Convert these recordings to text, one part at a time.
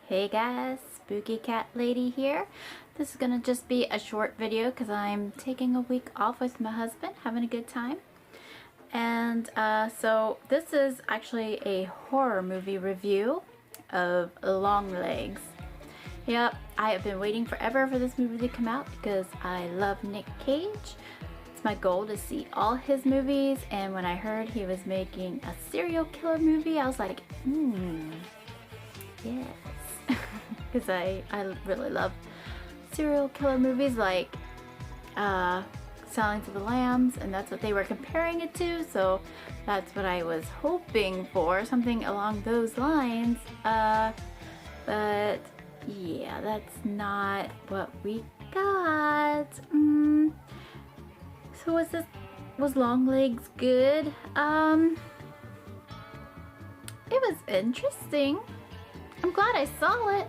Hey guys, Spooky Cat Lady here. This is gonna just be a short video because I'm taking a week off with my husband, having a good time. And so this is actually a horror movie review of LongLegs. Yep, I have been waiting forever for this movie to come out because I love Nick Cage. It's my goal to see all his movies, and when I heard he was making a serial killer movie, I was like, yes. Because I really love serial killer movies like Silence of the Lambs, and that's what they were comparing it to, so that's what I was hoping for, something along those lines. But yeah, that's not what we got. So was LongLegs good? It was interesting. I'm glad I saw it.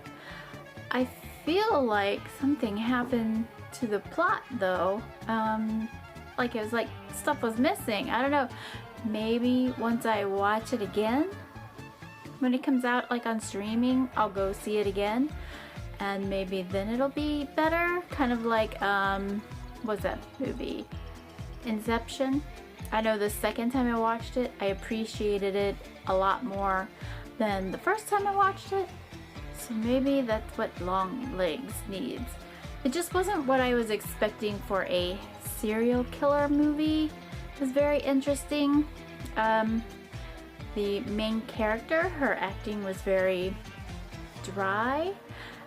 I feel like something happened to the plot though. Like it was like stuff was missing. I don't know. Maybe once I watch it again, when it comes out like on streaming, I'll go see it again. And maybe then it'll be better. Kind of like, what's that movie? Inception. I know the second time I watched it, I appreciated it a lot more than the first time I watched it. So maybe that's what LongLegs needs. It just wasn't what I was expecting for a serial killer movie. It was very interesting. The main character, her acting was very dry.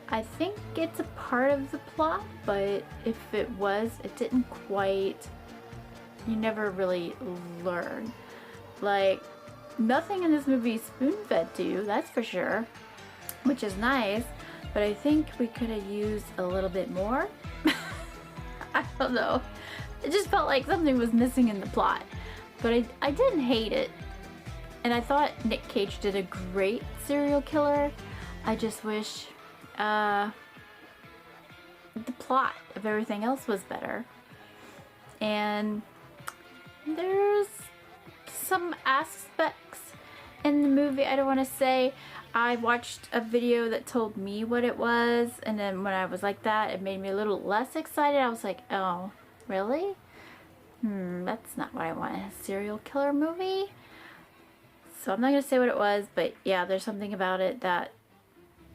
I think it's a part of the plot, but if it was, it didn't quite, you never really learn. Like, nothing in this movie is spoon-fed to you, that's for sure, which is nice, but I think we could have used a little bit more. I don't know. It just felt like something was missing in the plot, but I didn't hate it, and I thought Nick Cage did a great serial killer. I just wish the plot of everything else was better. And there's some aspects in the movie I don't want to say. I watched a video that told me what it was, and then when I was like that, it made me a little less excited. I was like, oh, really? That's not what I want in a serial killer movie. So I'm not going to say what it was, but yeah, there's something about it that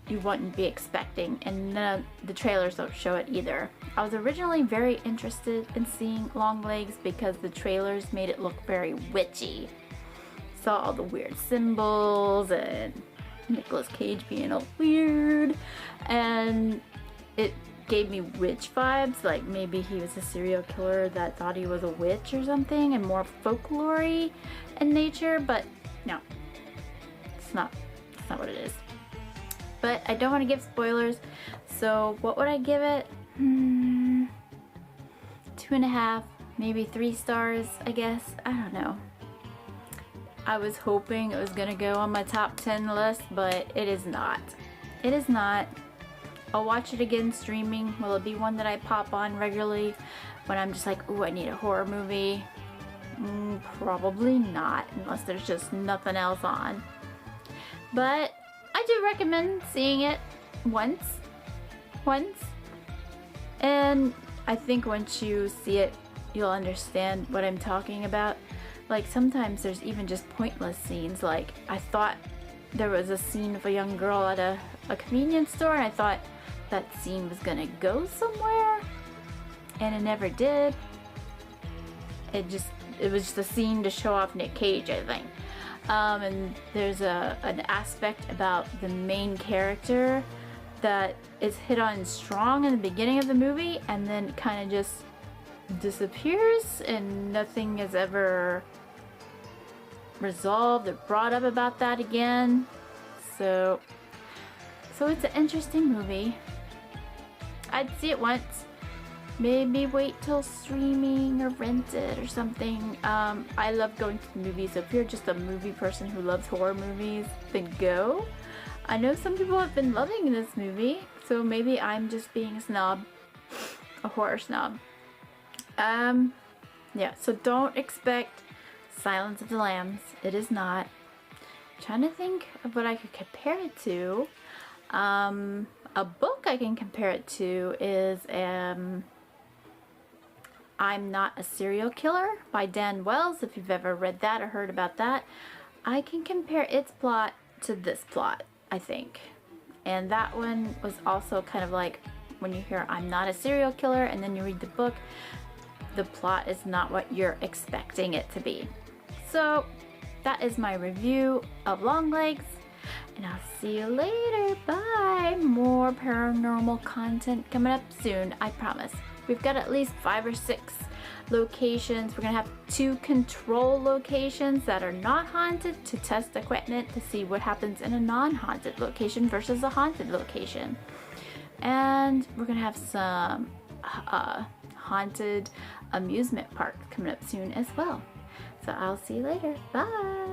you wouldn't be expecting, and the trailers don't show it either. I was originally very interested in seeing LongLegs because the trailers made it look very witchy. Saw all the weird symbols and Nicolas Cage being all weird, and it gave me witch vibes, like maybe he was a serial killer that thought he was a witch or something, and more folklore-y in nature, but no, it's not what it is. But I don't want to give spoilers, so what would I give it? 2.5, maybe 3 stars, I guess. I don't know. I was hoping it was gonna go on my top 10 list, but it is not. It is not. I'll watch it again streaming. Will it be one that I pop on regularly when I'm just like, ooh, I need a horror movie? Probably not, unless there's just nothing else on. But I do recommend seeing it once, and I think once you see it, you'll understand what I'm talking about. Like, sometimes there's even just pointless scenes. Like, I thought there was a scene of a young girl at a convenience store, and I thought that scene was gonna go somewhere, and it never did. It was just a scene to show off Nick Cage, I think. And there's an aspect about the main character that is hit on strong in the beginning of the movie, and then kind of just disappears, and nothing is ever resolved or brought up about that again. So it's an interesting movie. I'd see it once. Maybe wait till streaming or rent it or something. I love going to the movies, so if you're just a movie person who loves horror movies, then go. I know some people have been loving this movie, so maybe I'm just being a snob. A horror snob. Yeah, so don't expect Silence of the Lambs. It is not. I'm trying to think of what I could compare it to. A book I can compare it to is I'm Not a Serial Killer by Dan Wells. If you've ever read that or heard about that, I can compare its plot to this plot, I think. And that one was also kind of like when you hear I'm not a serial killer and then you read the book, the plot is not what you're expecting it to be. So that is my review of Longlegs, and I'll see you later. Bye. More paranormal content coming up soon, I promise. We've got at least 5 or 6 locations. We're gonna have 2 control locations that are not haunted to test equipment to see what happens in a non-haunted location versus a haunted location. And we're gonna have some haunted amusement park coming up soon as well. So I'll see you later. Bye.